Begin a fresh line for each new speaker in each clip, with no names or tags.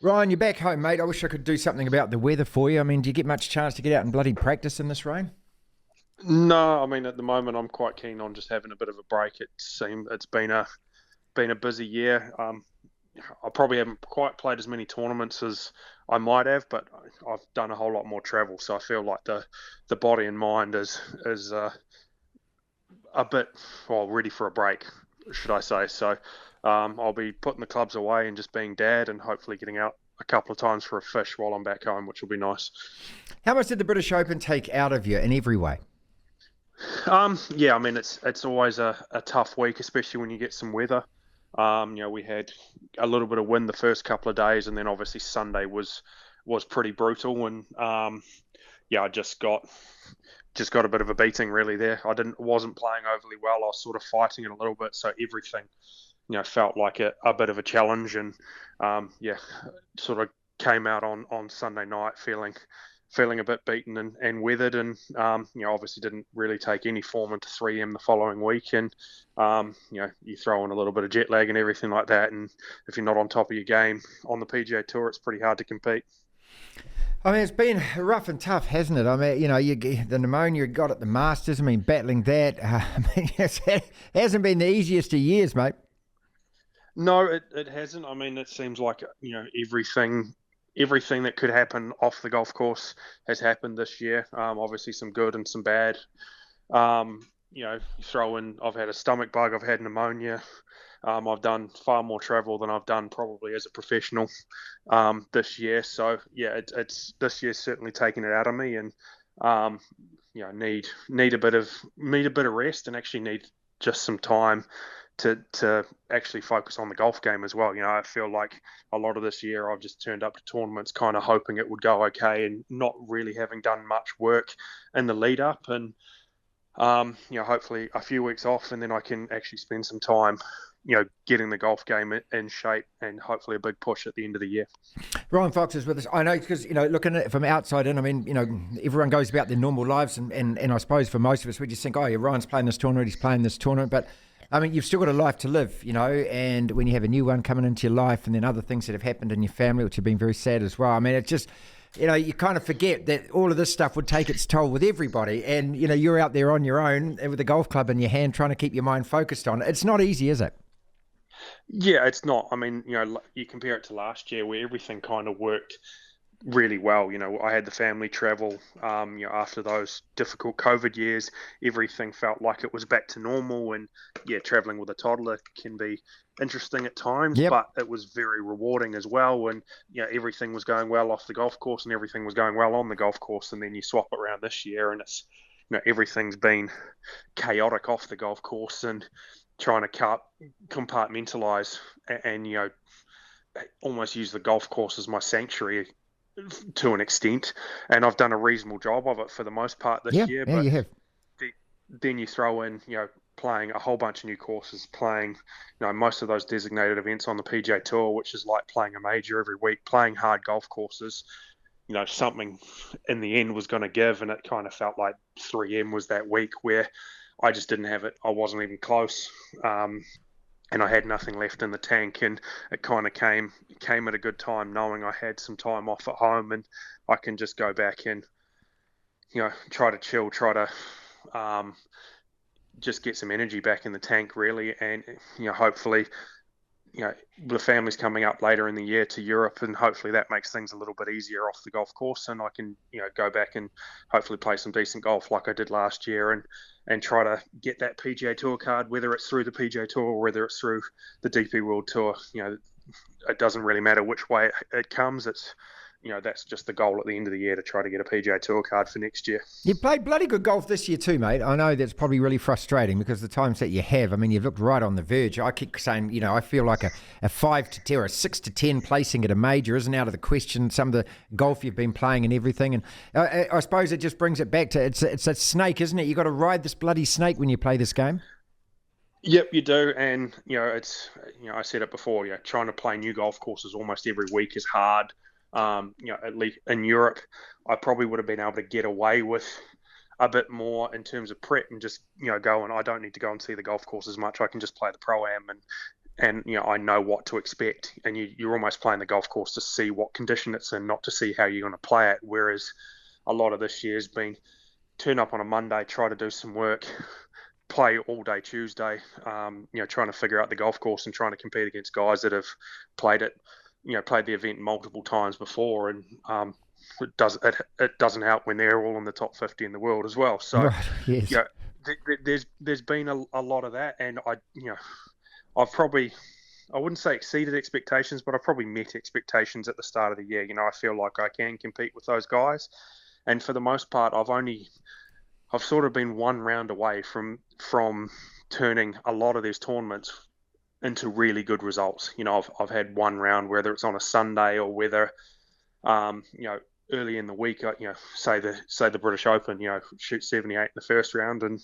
Ryan, you're back home, mate. I wish I could do something about the weather for you. I mean, do you get much chance to get out and bloody practice in this rain?
No, I mean at the moment I'm quite keen on just having a bit of a break. It's been a busy year. I probably haven't quite played as many tournaments as I might have, but I've done a whole lot more travel, so I feel like the body and mind is a bit ready for a break, should I say? So I'll be putting the clubs away and just being dad, and hopefully getting out a couple of times for a fish while I'm back home, which will be nice.
How much did the British Open take out of you in every way?
Yeah, I mean it's always a tough week, especially when you get some weather. We had a little bit of wind the first couple of days, and then obviously Sunday was pretty brutal, and yeah, I just got a bit of a beating really there. I didn't wasn't playing overly well. I was sort of fighting it a little bit, so everything felt like a bit of a challenge, and yeah, sort of came out on Sunday night feeling a bit beaten and weathered, and obviously didn't really take any form into 3M the following week, and you throw in a little bit of jet lag and everything like that, and if you're not on top of your game on the PGA Tour, it's pretty hard to compete.
I mean, it's been rough and tough, hasn't it? I mean, the pneumonia you got at the Masters. I mean, battling that. I mean, it hasn't been the easiest of years, mate.
No, it hasn't. I mean, it seems like everything that could happen off the golf course has happened this year. Obviously, some good and some bad. Throw in, I've had a stomach bug, I've had pneumonia. I've done far more travel than I've done probably as a professional this year. So yeah, it's this year's certainly taken it out of me, and um, need a bit of rest, and actually need just some time to actually focus on the golf game as well. I feel like a lot of this year I've just turned up to tournaments kind of hoping it would go okay, and not really having done much work in the lead up, and hopefully a few weeks off, and then I can actually spend some time getting the golf game in shape, and hopefully a big push at the end of the year.
Ryan Fox is with us. I know because, looking at it from outside in, I mean, everyone goes about their normal lives, and I suppose for most of us, we just think, oh, yeah, Ryan's playing this tournament, he's playing this tournament. But, I mean, you've still got a life to live, and when you have a new one coming into your life, and then other things that have happened in your family, which have been very sad as well. I mean, it just, you kind of forget that all of this stuff would take its toll with everybody. And, you're out there on your own with a golf club in your hand trying to keep your mind focused on it. It's not easy, is it?
Yeah, it's not. I mean, you compare it to last year where everything kind of worked really well. I had the family travel, after those difficult COVID years, everything felt like it was back to normal. And yeah, traveling with a toddler can be interesting at times,
Yep.
but it was very rewarding as well. And, everything was going well off the golf course, and everything was going well on the golf course. And then you swap it around this year, and it's, everything's been chaotic off the golf course, and trying to compartmentalize and almost use the golf course as my sanctuary to an extent, and I've done a reasonable job of it for the most part
Yeah,
this year.
yeah,
But
you have.
then you throw in, playing a whole bunch of new courses, playing, most of those designated events on the PGA Tour, which is like playing a major every week, playing hard golf courses. Something in the end was going to give, and it kind of felt like 3M was that week where I just didn't have it. I wasn't even close. And I had nothing left in the tank, and it kind of came at a good time, knowing I had some time off at home, and I can just go back and try to chill, try to just get some energy back in the tank really, and hopefully the family's coming up later in the year to Europe, and hopefully that makes things a little bit easier off the golf course, and I can go back and hopefully play some decent golf like I did last year, and try to get that PGA Tour card, whether it's through the PGA Tour or whether it's through the DP World Tour. It doesn't really matter which way it comes. It's that's just the goal at the end of the year, to try to get a PGA Tour card for next year.
You played bloody good golf this year too, mate. I know that's probably really frustrating because the times that you have, I mean, you've looked right on the verge. I keep saying, I feel like a 5 to 10 or a 6 to 10 placing at a major isn't out of the question. Some of the golf you've been playing and everything. And I suppose it just brings it back to, it's a snake, isn't it? You got to ride this bloody snake when you play this game.
Yep, you do, and it's I said it before. Trying to play new golf courses almost every week is hard. At least in Europe, I probably would have been able to get away with a bit more in terms of prep, and just go, and I don't need to go and see the golf course as much. I can just play the Pro-Am and and I know what to expect. And you're almost playing the golf course to see what condition it's in, not to see how you're going to play it. Whereas a lot of this year has been turn up on a Monday, try to do some work, play all day Tuesday, trying to figure out the golf course and trying to compete against guys that have played it, played the event multiple times before, and it doesn't help when they're all in the top 50 in the world as well. So,
Right. Yes.
there's been a lot of that, and I've probably, I wouldn't say exceeded expectations, but I've probably met expectations at the start of the year. I feel like I can compete with those guys, and for the most part, I've sort of been one round away from turning a lot of these tournaments into really good results. I've had one round, whether it's on a Sunday or whether, early in the week, say the British Open, shoot 78 in the first round, and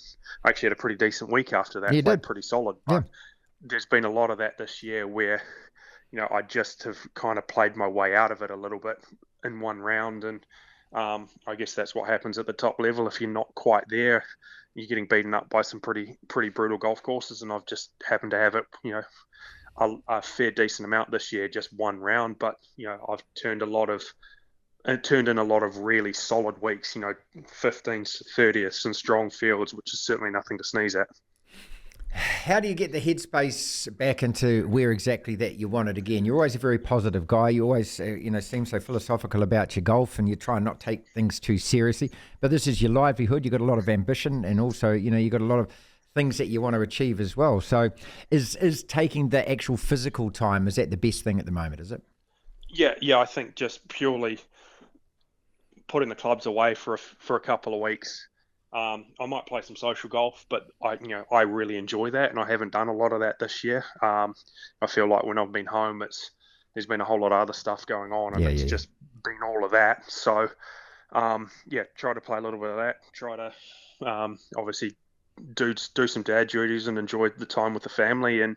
I actually had a pretty decent week after that.
You
Played
did.
pretty solid.
Yeah.
But there's been a lot of that this year where, I just have kind of played my way out of it a little bit in one round, and I guess that's what happens at the top level. If you're not quite there, you're getting beaten up by some pretty brutal golf courses, and I've just happened to have it, a fair decent amount this year, just one round. But I've turned in a lot of really solid weeks, 15s, 30ths, and strong fields, which is certainly nothing to sneeze at.
How do you get the headspace back into where exactly that you want it again? You're always a very positive guy. You always, seem so philosophical about your golf, and you try and not take things too seriously. But this is your livelihood. You've got a lot of ambition, and also, you've got a lot of things that you want to achieve as well. So is taking the actual physical time, is that the best thing at the moment, is it?
Yeah, I think just purely putting the clubs away for a couple of weeks. I might play some social golf, but I really enjoy that, and I haven't done a lot of that this year. I feel like when I've been home, there's been a whole lot of other stuff going on, and it's just been all of that. So, try to play a little bit of that. Try to obviously do some dad duties and enjoy the time with the family. And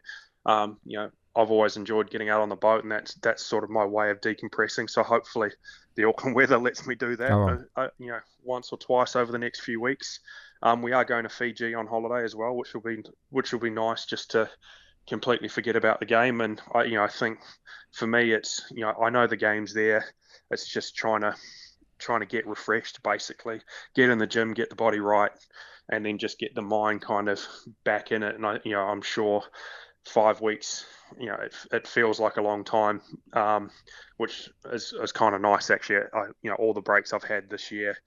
I've always enjoyed getting out on the boat, and that's sort of my way of decompressing. So hopefully the Auckland weather lets me do that, once or twice over the next few weeks. We are going to Fiji on holiday as well, which will be nice, just to completely forget about the game. And I think for me, it's I know the game's there. It's just trying to get refreshed, basically, get in the gym, get the body right, and then just get the mind kind of back in it. And I'm sure 5 weeks, it feels like a long time, which is kind of nice, actually. All the breaks I've had this year,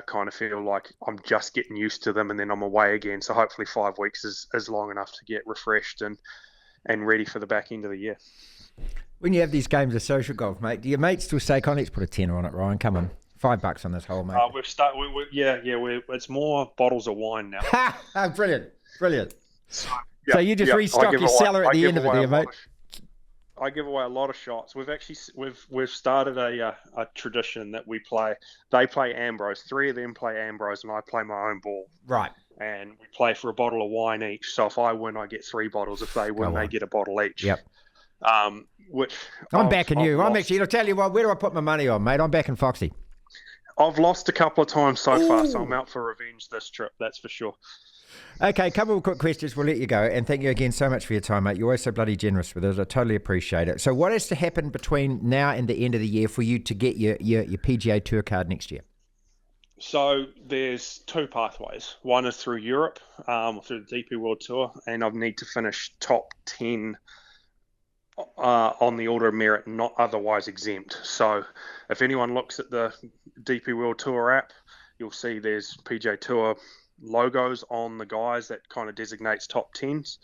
kind of feel like I'm just getting used to them, and then I'm away again. So hopefully 5 weeks is long enough to get refreshed and ready for the back end of the year.
When you have these games of social golf, mate, do your mates still say, let's put a tenner on it, Ryan? Come on. $5 on this hole, mate.
It's more bottles of wine now.
Brilliant.
So
you just restock your cellar at the end of it, there, mate.
I give away a lot of shots. We've started a tradition that we play. They play Ambrose. 3 of them play Ambrose, and I play my own ball.
Right.
And we play for a bottle of wine each. So if I win, I get 3 bottles. If they win, they get a bottle each.
Yep.
Which
I'm backing you. I'll tell you what. Where do I put my money on, mate? I'm backing Foxy.
I've lost a couple of times so far, so I'm out for revenge this trip. That's for sure.
Okay, couple of quick questions. We'll let you go. And thank you again so much for your time, mate. You're always so bloody generous with us. I totally appreciate it. So what has to happen between now and the end of the year for you to get your PGA Tour card next year?
So there's 2 pathways. One is through Europe, through the DP World Tour, and I need to finish top 10 on the order of merit, not otherwise exempt. So if anyone looks at the DP World Tour app, you'll see there's PGA Tour logos on the guys that kind of designates top 10s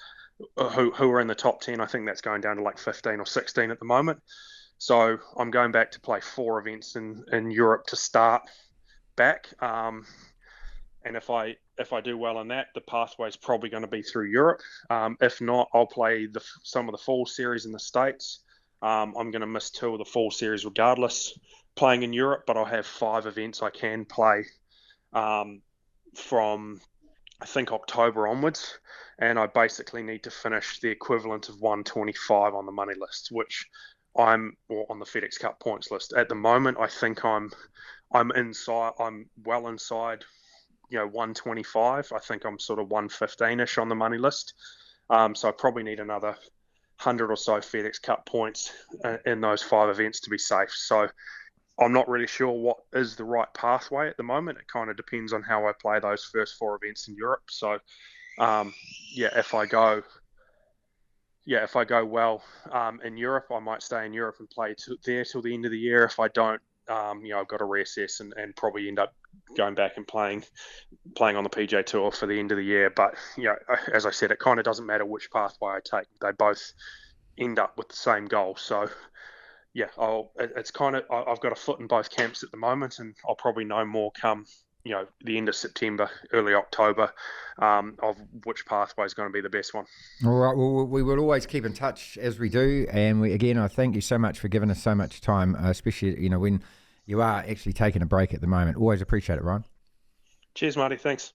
who are in the top 10. I think that's going down to like 15 or 16 at the moment. So I'm going back to play 4 events in Europe to start back. And if I do well in that, the pathway is probably going to be through Europe. If not, I'll play some of the fall series in the States. I'm going to miss 2 of the fall series regardless, playing in Europe, but I'll have 5 events I can play from, I think, October onwards. And I basically need to finish the equivalent of 125 on the money list, which on the FedEx Cup points list. At the moment, I think I'm well inside 125. I think I'm sort of 115-ish on the money list. So I probably need another 100 or so FedEx Cup points in those 5 events to be safe. So I'm not really sure what is the right pathway at the moment. It kind of depends on how I play those first 4 events in Europe. So, if I go well in Europe, I might stay in Europe and play there till the end of the year. If I don't, I've got to reassess and probably end up going back and playing on the PGA Tour for the end of the year. But as I said, it kind of doesn't matter which pathway I take. They both end up with the same goal. So it's kind of, I've got a foot in both camps at the moment, and I'll probably know more come the end of September, early October, of which pathway is going to be the best one.
All right. Well, we will always keep in touch as we do. And I thank you so much for giving us so much time, especially, when you are actually taking a break at the moment. Always appreciate it, Ryan.
Cheers, Marty. Thanks.